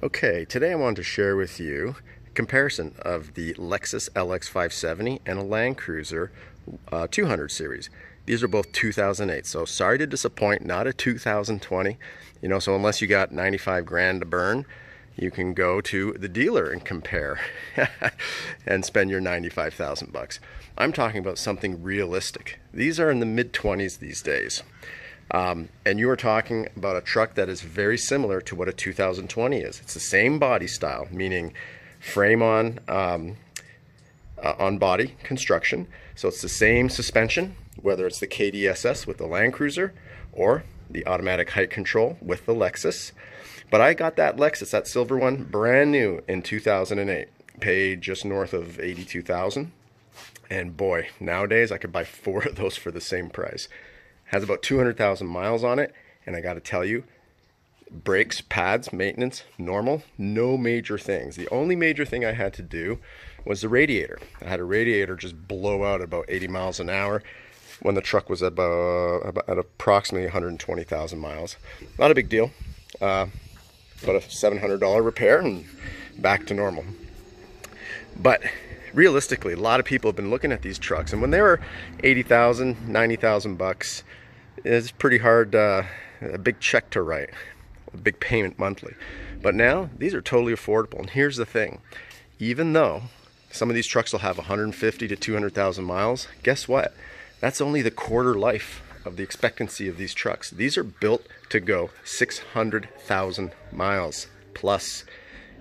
Okay, today I wanted to share with you a comparison of the Lexus LX570 and a Landcruiser 200 series. These are both 2008, so sorry to disappoint, not a 2020. So unless you got 95 grand to burn, you can go to the dealer and compare and spend your 95,000 bucks. I'm talking about something realistic. These are in the mid-20s these days. And you are talking about a truck that is very similar to what a 2020 is. It's the same body style, meaning frame on body construction. So it's the same suspension, whether it's the KDSS with the Landcruiser or the automatic height control with the Lexus. But I got that Lexus, that silver one, brand new in 2008. Paid just north of $82,000. And boy, nowadays I could buy 4 of those for the same price. Has about 200,000 miles on it, and I got to tell you, brakes, pads, maintenance, normal, no major things. The only major thing I had to do was the radiator. I had a radiator just blow out about 80 miles an hour when the truck was at approximately 120,000 miles. Not a big deal, about a $700 repair and back to normal. But realistically, a lot of people have been looking at these trucks, and when they were 80,000, 90,000 bucks, it's pretty hard, a big check to write, a big payment monthly. But now, these are totally affordable. And here's the thing, even though some of these trucks will have 150 to 200,000 miles, guess what? That's only the quarter life of the expectancy of these trucks. These are built to go 600,000 miles plus.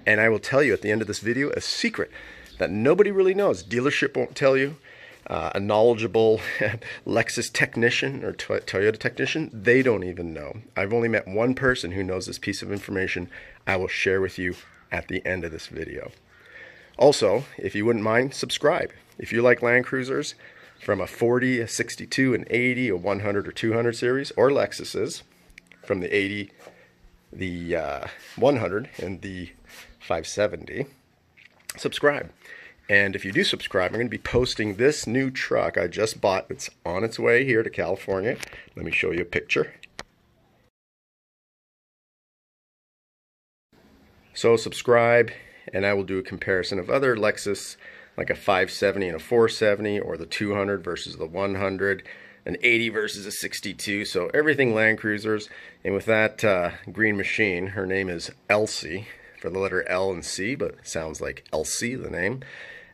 And I will tell you at the end of this video a secret that nobody really knows. Dealership won't tell you. A knowledgeable Lexus technician or Toyota technician, they don't even know. I've only met one person who knows this piece of information. I will share with you at the end of this video. Also, if you wouldn't mind, subscribe. If you like Landcruisers from a 40, a 62, an 80, a 100 or 200 series, or Lexuses from the 80, the 100, and the 570, subscribe. And if you do subscribe, I'm going to be posting this new truck I just bought. It's on its way here to California. Let me show you a picture. So subscribe, and I will do a comparison of other Lexus, like a 570 and a 470, or the 200 versus the 100, an 80 versus a 62. So everything Landcruisers. And with that green machine, her name is Elsie, for the letter L and C, but it sounds like Elsie, the name.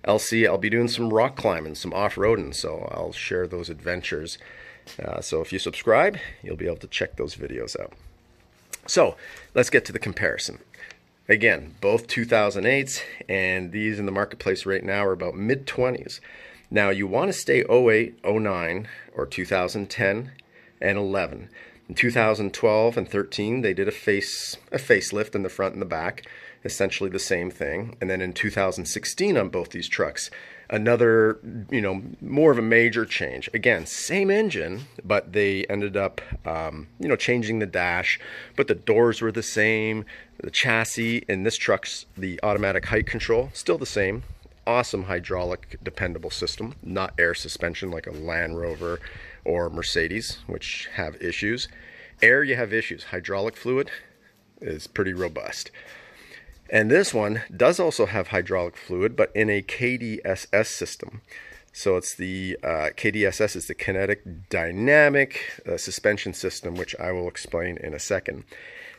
Elsie, I'll be doing some rock climbing, some off-roading, so I'll share those adventures. So if you subscribe, you'll be able to check those videos out. So let's get to the comparison. Again, both 2008s, and these in the marketplace right now are about mid-20s. Now you want to stay 08, 09, or 2010 and 11. In 2012 and 13, they did a facelift in the front and the back, essentially the same thing. And then in 2016 on both these trucks, another, more of a major change. Again, same engine, but they ended up, changing the dash, but the doors were the same. The chassis in this truck's, the automatic height control, still the same. Awesome hydraulic dependable system, not air suspension like a Land Rover or Mercedes, which have issues. Air, you have issues. Hydraulic fluid is pretty robust. And this one does also have hydraulic fluid, but in a KDSS system. So it's the KDSS is the kinetic dynamic suspension system, which I will explain in a second.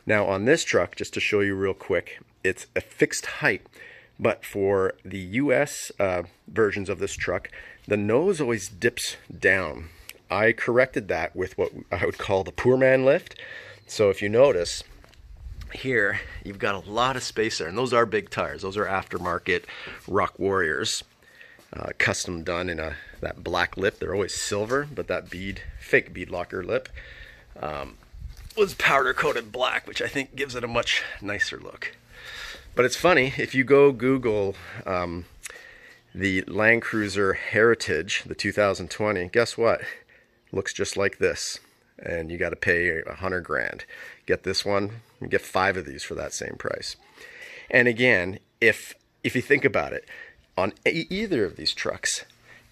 Now on this truck, just to show you real quick, it's a fixed height. But for the US versions of this truck, the nose always dips down. I corrected that with what I would call the poor man lift. So if you notice, here you've got a lot of space there, and those are big tires. Those are aftermarket Rock Warriors, custom done in that black lip. They're always silver, but that fake bead locker lip was powder coated black, which I think gives it a much nicer look. But it's funny, if you go Google the Landcruiser Heritage, the 2020, guess what? Looks just like this. And you got to pay 100 grand. Get this one, you get 5 of these for that same price. And again, if you think about it, on either of these trucks,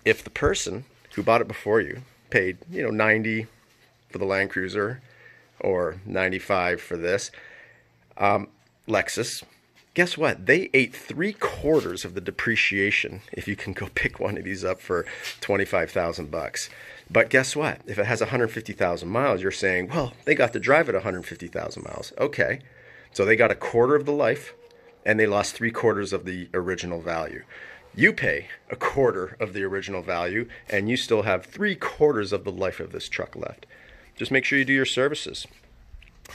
if the person who bought it before you paid, 90 for the Landcruiser or 95 for this, Lexus guess what? They ate 3/4 of the depreciation if you can go pick one of these up for 25,000 bucks. But guess what? If it has 150,000 miles, you're saying, well, they got to drive it 150,000 miles. Okay, so they got 1/4 of the life, and they lost 3/4 of the original value. You pay 1/4 of the original value, and you still have 3/4 of the life of this truck left. Just make sure you do your services.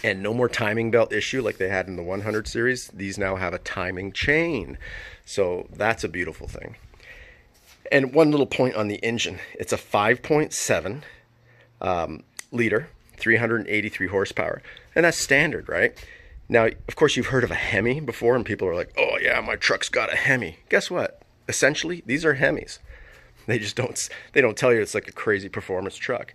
And no more timing belt issue like they had in the 100 series. These now have a timing chain. So that's a beautiful thing. And one little point on the engine. It's a 5.7 liter, 383 horsepower. And that's standard, right? Now, of course, you've heard of a Hemi before, and people are like, oh yeah, my truck's got a Hemi. Guess what? Essentially, these are Hemis. They just don't tell you it's like a crazy performance truck.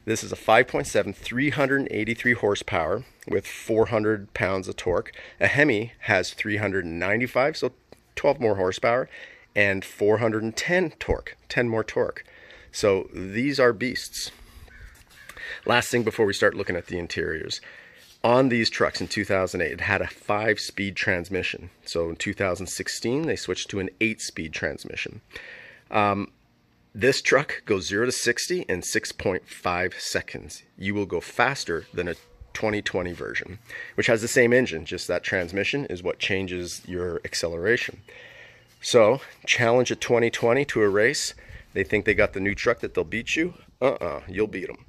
This is a 5.7, 383 horsepower with 400 pounds of torque. A Hemi has 395, so 12 more horsepower, and 410 torque, 10 more torque. So these are beasts. Last thing before we start looking at the interiors. On these trucks in 2008, it had a 5-speed transmission. So in 2016, they switched to an 8-speed transmission. This truck goes 0 to 60 in 6.5 seconds. You will go faster than a 2020 version, which has the same engine, just that transmission is what changes your acceleration. So, challenge a 2020 to a race. They think they got the new truck that they'll beat you. You'll beat them.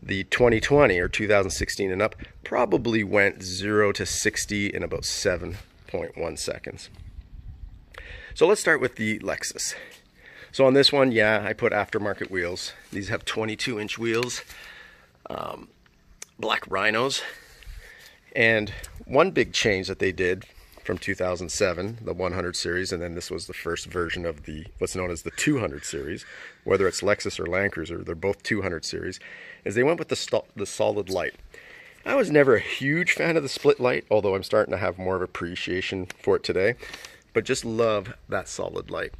The 2020 or 2016 and up probably went 0 to 60 in about 7.1 seconds. So let's start with the Lexus. So on this one, yeah, I put aftermarket wheels. These have 22-inch wheels, black rhinos. And one big change that they did from 2007, the 100 series, and then this was the first version of the what's known as the 200 series, whether it's Lexus or Landcruiser, they're both 200 series, is they went with the solid light. I was never a huge fan of the split light, although I'm starting to have more of appreciation for it today, but just love that solid light.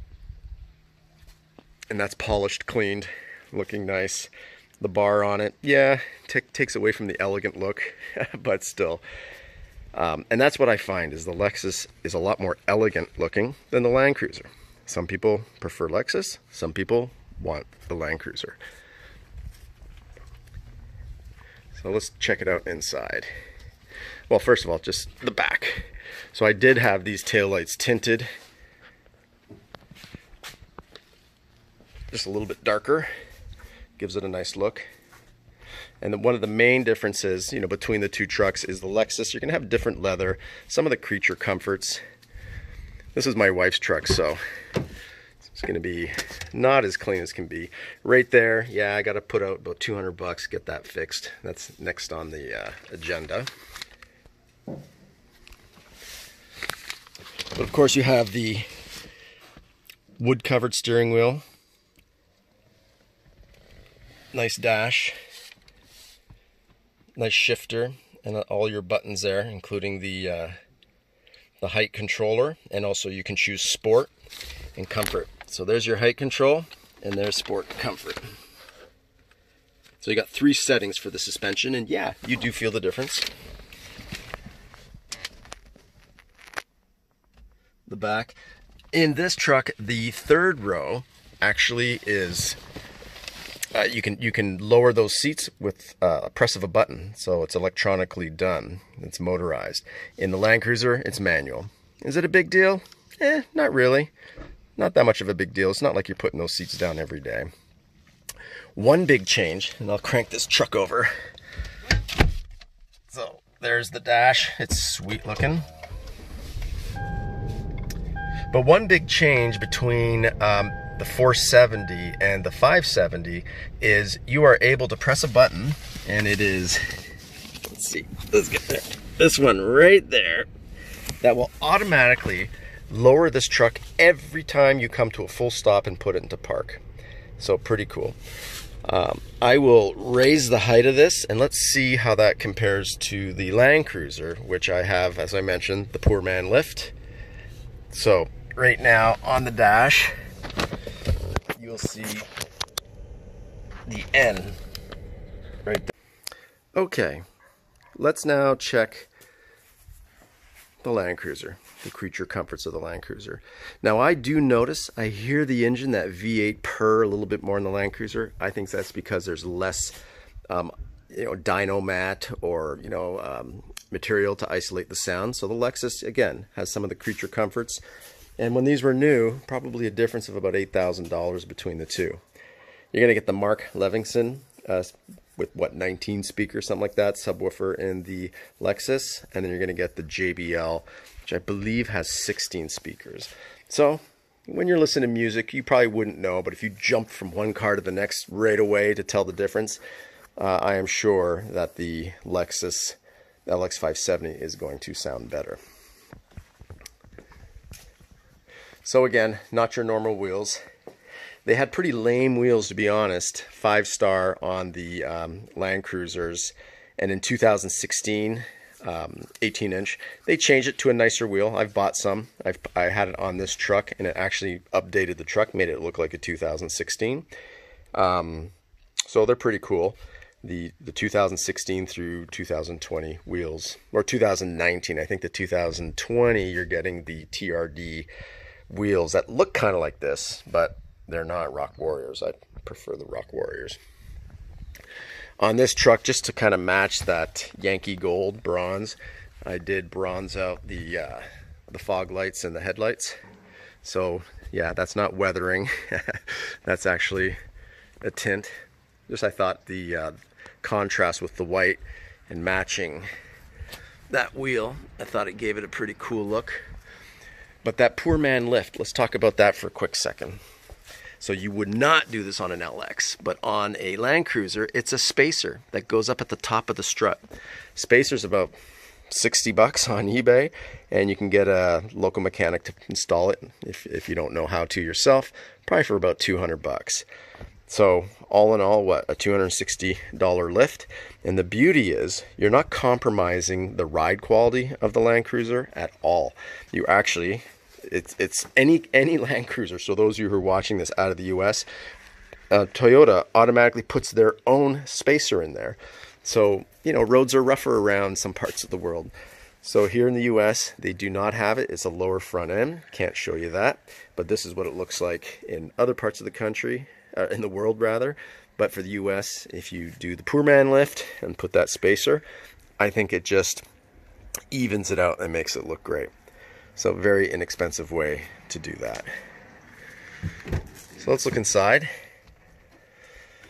And that's polished, cleaned, looking nice. The bar on it, yeah, takes away from the elegant look, but still. And that's what I find, is the Lexus is a lot more elegant looking than the Landcruiser. Some people prefer Lexus, some people want the Landcruiser. So let's check it out inside. Well, first of all, just the back. So I did have these taillights tinted. Just a little bit darker, gives it a nice look. And then one of the main differences, you know, between the two trucks is the Lexus, you're gonna have different leather, some of the creature comforts. This is my wife's truck, so it's gonna be not as clean as can be. Right there, yeah, I gotta put out about 200 bucks, get that fixed. That's next on the agenda. But of course you have the wood covered steering wheel. Nice dash, nice shifter, and all your buttons there, including the height controller, and also you can choose sport and comfort. So there's your height control, and there's sport and comfort. So you got 3 settings for the suspension, and yeah, you do feel the difference. The back. In this truck, the 3rd row actually is you can lower those seats with a press of a button, so it's electronically done. It's motorized. In the Landcruiser, it's manual. Is it a big deal? Not really. Not that much of a big deal. It's not like you're putting those seats down every day. One big change, and I'll crank this truck over. So there's the dash. It's sweet looking. But one big change between the 470 and the 570 is you are able to press a button, and it is, let's see, let's get there, this one right there, that will automatically lower this truck every time you come to a full stop and put it into park. So pretty cool. I will raise the height of this, and let's see how that compares to the Landcruiser, which I have, as I mentioned, the poor man lift. So right now on the dash, you'll see the N right there. Okay, let's now check the Landcruiser, the creature comforts of the Landcruiser. Now I do notice, I hear the engine, that V8 purr a little bit more in the Landcruiser. I think that's because there's less dyno mat or material to isolate the sound. So the Lexus, again, has some of the creature comforts. And when these were new, probably a difference of about $8,000 between the two. You're going to get the Mark Levinson with what, 19 speakers, something like that, subwoofer in the Lexus, and then you're going to get the JBL, which I believe has 16 speakers. So when you're listening to music, you probably wouldn't know, but if you jumped from one car to the next right away to tell the difference, I am sure that the Lexus LX570 is going to sound better. So again, not your normal wheels. They had pretty lame wheels, to be honest. 5-star on the Landcruisers, and in 2016, 18-inch, they changed it to a nicer wheel. I've bought some. I had it on this truck, and it actually updated the truck, made it look like a 2016. So they're pretty cool. The 2016 through 2020 wheels, or 2019. I think the 2020 you're getting the TRD wheels that look kind of like this, but they're not Rock Warriors. I prefer the Rock Warriors. On this truck, just to kind of match that Yankee Gold bronze, I did bronze out the fog lights and the headlights. So yeah, that's not weathering. That's actually a tint. Just I thought the contrast with the white and matching that wheel, I thought it gave it a pretty cool look. But that poor man lift, let's talk about that for a quick second. So you would not do this on an LX, but on a Landcruiser, it's a spacer that goes up at the top of the strut. Spacer's about $60 on eBay, and you can get a local mechanic to install it if you don't know how to yourself, probably for about $200. So all in all, what, a $260 lift? And the beauty is you're not compromising the ride quality of the Landcruiser at all. You actually, it's any Landcruiser. So those of you who are watching this out of the US, Toyota automatically puts their own spacer in there. So, roads are rougher around some parts of the world. So here in the US, they do not have it. It's a lower front end. Can't show you that. But this is what it looks like in other parts of the country. In the world rather, but for the US, if you do the poor man lift and put that spacer, I think it just evens it out and makes it look great. So very inexpensive way to do that. So let's look inside.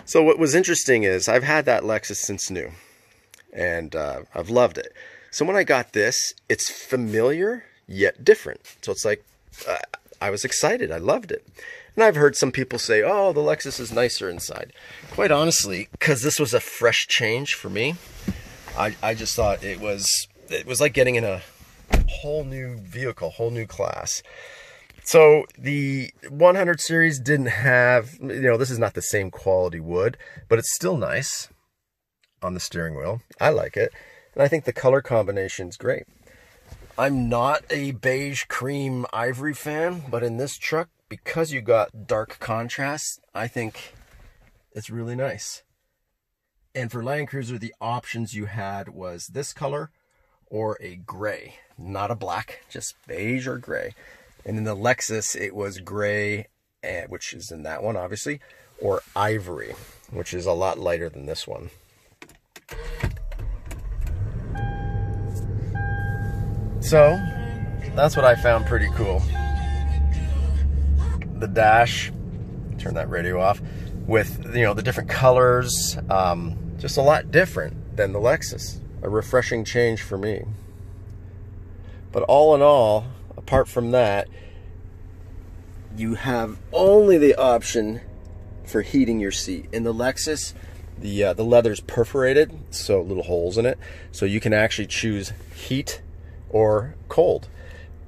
So what was interesting is I've had that Lexus since new, and I've loved it. So when I got this, it's familiar yet different. So it's like I was excited. I loved it. And I've heard some people say, oh, the Lexus is nicer inside. Quite honestly, because this was a fresh change for me, I just thought it was like getting in a whole new vehicle, whole new class. So the 100 series didn't have, this is not the same quality wood, but it's still nice on the steering wheel. I like it. And I think the color combination is great. I'm not a beige, cream, ivory fan, but in this truck, because you got dark contrast, I think it's really nice. And for Landcruiser, the options you had was this color or a gray, not a black, just beige or gray. And in the Lexus, it was gray, which is in that one, obviously, or ivory, which is a lot lighter than this one. So that's what I found pretty cool. The dash, turn that radio off, with the different colors, just a lot different than the Lexus. A refreshing change for me. But all in all, apart from that, you have only the option for heating your seat. In the Lexus, the leather's perforated, so little holes in it, so you can actually choose heat or cold.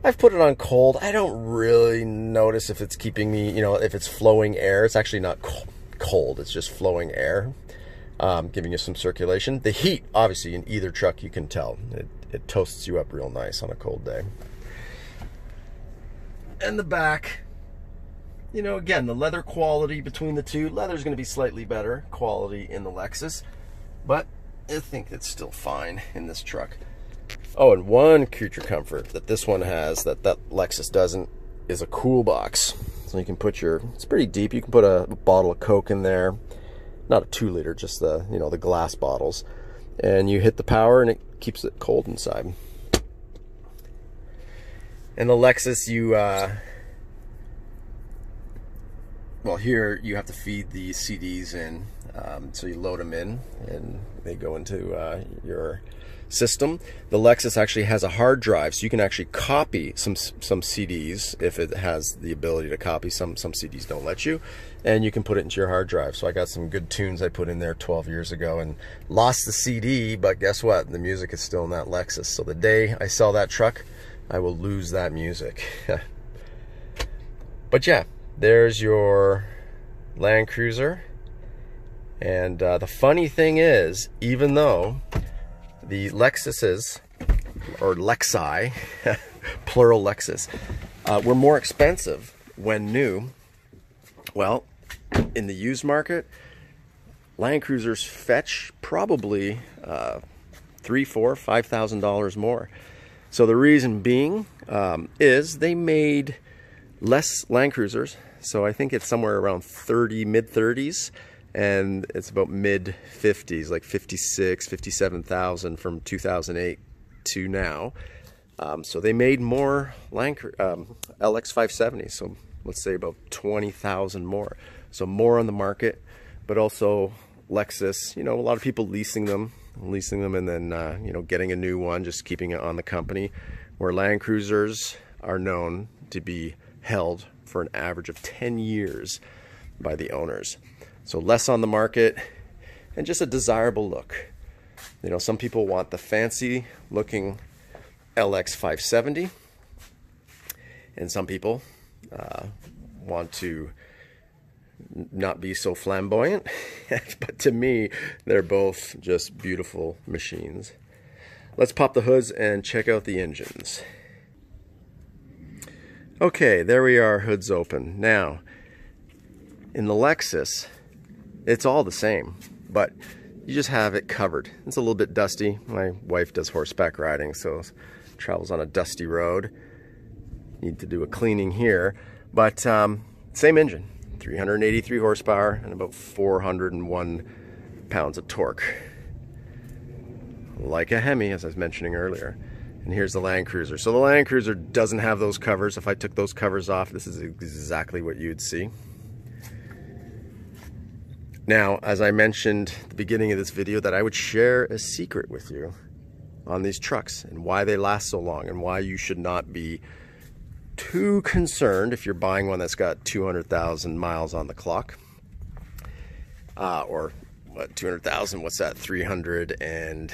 I've put it on cold. I don't really notice if it's keeping me, if it's flowing air. It's actually not cold. It's just flowing air, giving you some circulation. The heat, obviously, in either truck, you can tell. It toasts you up real nice on a cold day. And the back, again, the leather quality between the two. Leather's going to be slightly better quality in the Lexus, but I think it's still fine in this truck. Oh, and one creature comfort that this one has that Lexus doesn't is a cool box. So you can put your, it's pretty deep, you can put a bottle of Coke in there. Not a 2-liter, just the, you know, the glass bottles. And you hit the power and it keeps it cold inside. And the Lexus, you, well, here you have to feed the CDs in. So you load them in and they go into your system. The Lexus actually has a hard drive, so you can actually copy some CDs if it has the ability to copy. Some CDs don't let you, and you can put it into your hard drive. So I got some good tunes I put in there 12 years ago and lost the CD, but guess what? The music is still in that Lexus. So the day I sell that truck, I will lose that music. But yeah, there's your Landcruiser. And the funny thing is, even though the Lexuses, or Lexi, plural Lexus, were more expensive when new, well, in the used market, Landcruisers fetch probably $3,000, $4,000, $5,000 more. So the reason being is they made less Landcruisers. So I think it's somewhere around mid-30s. And it's about mid-50s, like 56, 57,000 from 2008 to now. So they made more LX570, so let's say about 20,000 more. So more on the market, but also Lexus, you know, a lot of people leasing them and then, you know, getting a new one, just keeping it on the company, where Landcruisers are known to be held for an average of 10 years by the owners. So less on the market and just a desirable look. You know, some people want the fancy looking LX570 and some people want to not be so flamboyant. But to me, they're both just beautiful machines. Let's pop the hoods and check out the engines. Okay, there we are, hoods open. Now, in the Lexus, it's all the same, but you just have it covered. It's a little bit dusty. My wife does horseback riding, so travels on a dusty road. Need to do a cleaning here, but same engine, 383 horsepower and about 401 pounds of torque. Like a Hemi, as I was mentioning earlier. And here's the Landcruiser. So the Landcruiser doesn't have those covers. If I took those covers off, this is exactly what you'd see. Now, as I mentioned at the beginning of this video, that I would share a secret with you on these trucks and why they last so long and why you should not be too concerned if you're buying one that's got 200,000 miles on the clock. Or what, 200,000, what's that, 300 and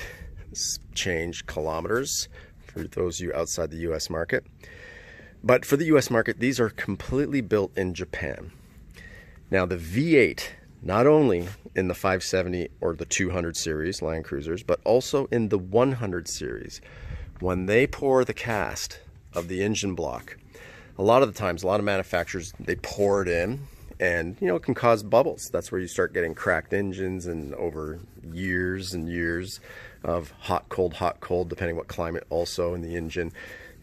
change kilometers for those of you outside the US market. But for the US market, these are completely built in Japan. Now the V8, not only in the 570 or the 200 series Landcruisers, but also in the 100 series. When they pour the cast of the engine block, a lot of the times, a lot of manufacturers, they pour it in and, you know, it can cause bubbles. That's where you start getting cracked engines, and over years and years of hot, cold, depending what climate also in the engine.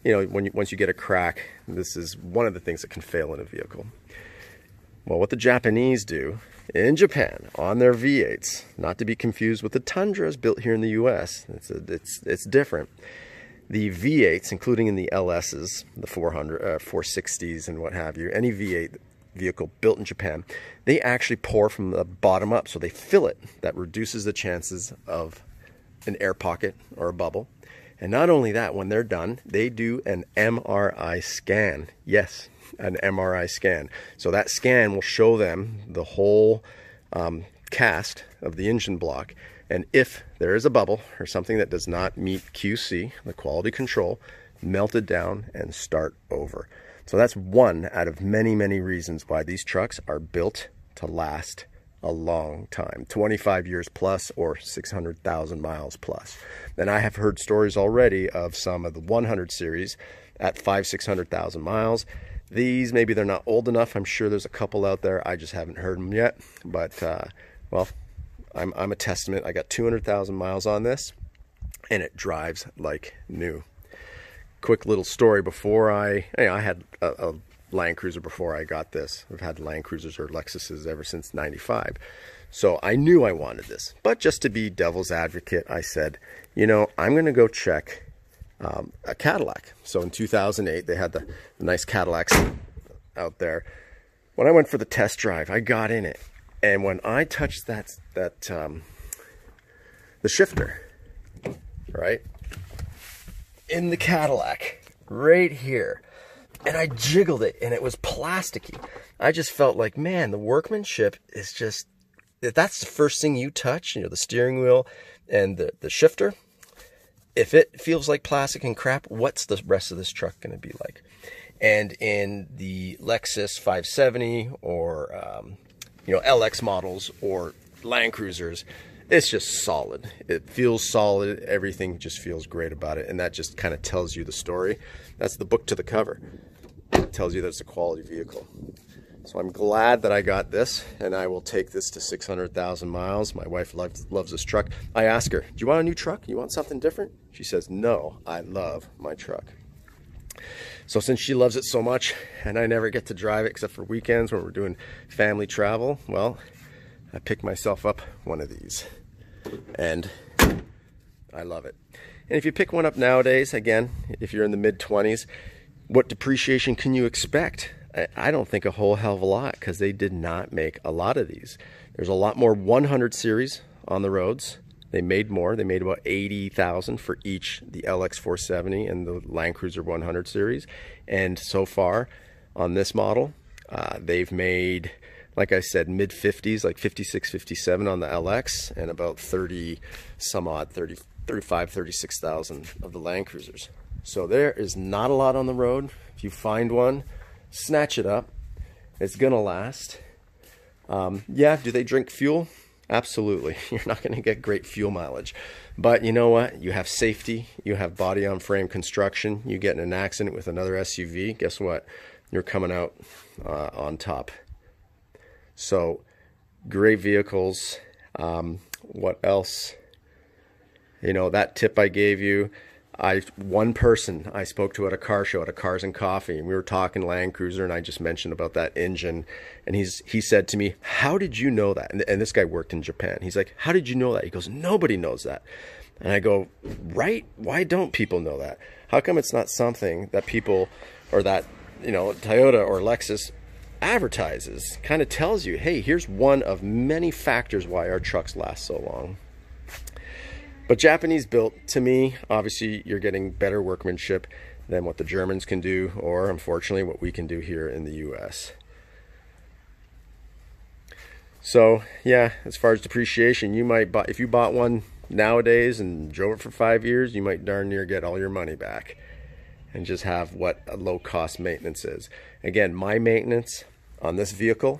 You know, once you get a crack, this is one of the things that can fail in a vehicle. Well, what the Japanese do in Japan on their V8s, not to be confused with the Tundras built here in the US, it's different. The V8s, including in the LSs, the 460s and what have you, any V8 vehicle built in Japan, they actually pour from the bottom up, so they fill it. That reduces the chances of an air pocket or a bubble. And not only that, when they're done, they do an MRI scan. Yes, an MRI scan. So that scan will show them the whole cast of the engine block. And if there is a bubble or something that does not meet QC, the quality control, melt it down and start over. So that's one out of many, many reasons why these trucks are built to last a long time, 25 years plus or 600,000 miles plus. And I have heard stories already of some of the 100 series at 500,000-600,000 miles. These, maybe they're not old enough. I'm sure there's a couple out there. I just haven't heard them yet. But, well, I'm a testament. I got 200,000 miles on this. and it drives like new. Quick little story, before I had a Landcruiser before I got this. I've had Landcruisers or Lexuses ever since '95. So I knew I wanted this. But just to be devil's advocate, I said, you know, I'm going to go check a Cadillac. So in 2008, they had the nice Cadillacs out there. When I went for the test drive, I got in it. And when I touched the shifter, right, in the Cadillac, right here, and I jiggled it, and it was plasticky. I just felt like, man, the workmanship is just, if that's the first thing you touch, you know, the steering wheel and the shifter, if it feels like plastic and crap, what's the rest of this truck going to be like? And in the Lexus 570 or, you know, LX models or Landcruisers, it's just solid. It feels solid. Everything just feels great about it. And that just kind of tells you the story. That's the book to the cover. It tells you that it's a quality vehicle. So I'm glad that I got this, and I will take this to 600,000 miles. My wife loves this truck. I ask her, do you want a new truck? You want something different? She says, no, I love my truck. So since she loves it so much, and I never get to drive it except for weekends when we're doing family travel, well, I picked myself up one of these, and I love it. And if you pick one up nowadays, again, if you're in the mid-20s, what depreciation can you expect? I don't think a whole hell of a lot, because they did not make a lot of these. There's a lot more 100 series on the roads. They made more. They made about 80,000 for each, the LX470 and the Landcruiser 100 series. And so far on this model, they've made, like I said, mid 50s, like 56, 57 on the LX, and about 30 some odd, 35, 36,000 of the Landcruisers. So there is not a lot on the road. If you find one, snatch it up. It's gonna last. Yeah, do they drink fuel? Absolutely. You're not going to get great fuel mileage, but you know what? You have safety. You have body on frame construction. You get in an accident with another SUV, guess what? You're coming out on top. So great vehicles. What else? You know, that tip I gave you, one person I spoke to at a car show, at a Cars and Coffee, and we were talking Landcruiser, and I just mentioned about that engine, and he said to me, how did you know that? And this guy worked in Japan. He's like, how did you know that? He goes, nobody knows that. And I go, right? Why don't people know that? How come it's not something that people, or that, you know, Toyota or Lexus advertises, kind of tells you, hey, here's one of many factors why our trucks last so long. But Japanese built, to me, obviously you're getting better workmanship than what the Germans can do, or unfortunately what we can do here in the US. So yeah, as far as depreciation, you might buy, if you bought one nowadays and drove it for 5 years, you might darn near get all your money back and just have what a low cost maintenance is. Again, my maintenance on this vehicle,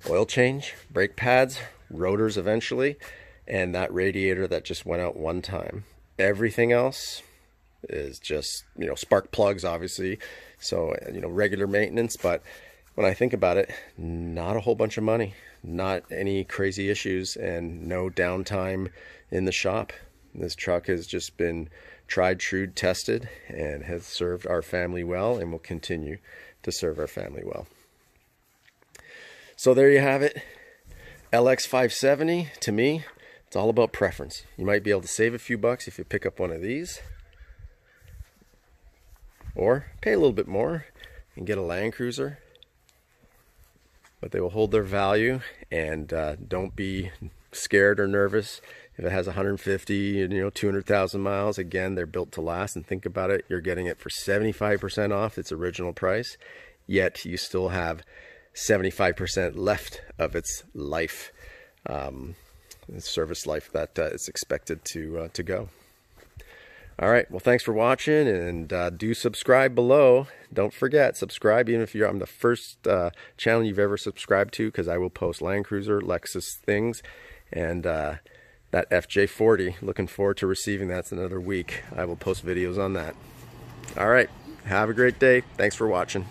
oil change, brake pads, rotors eventually, and that radiator that just went out one time. Everything else is just, you know, spark plugs, obviously. So, you know, regular maintenance. But when I think about it, not a whole bunch of money, not any crazy issues, and no downtime in the shop. This truck has just been tried, true, tested, and has served our family well, and will continue to serve our family well. So there you have it. LX570, to me, it's all about preference. You might be able to save a few bucks if you pick up one of these, or pay a little bit more and get a Landcruiser, but they will hold their value. And don't be scared or nervous if it has 150 and 200,000 miles. Again, they're built to last, and think about it, you're getting it for 75% off its original price, yet you still have 75% left of its life, service life that is expected to go. All right, well, thanks for watching, and do subscribe below. Don't forget, subscribe even if I'm the first channel you've ever subscribed to, because I will post Landcruiser, Lexus things, and that FJ40, looking forward to receiving that. It's another week. I will post videos on that. All right, have a great day. Thanks for watching.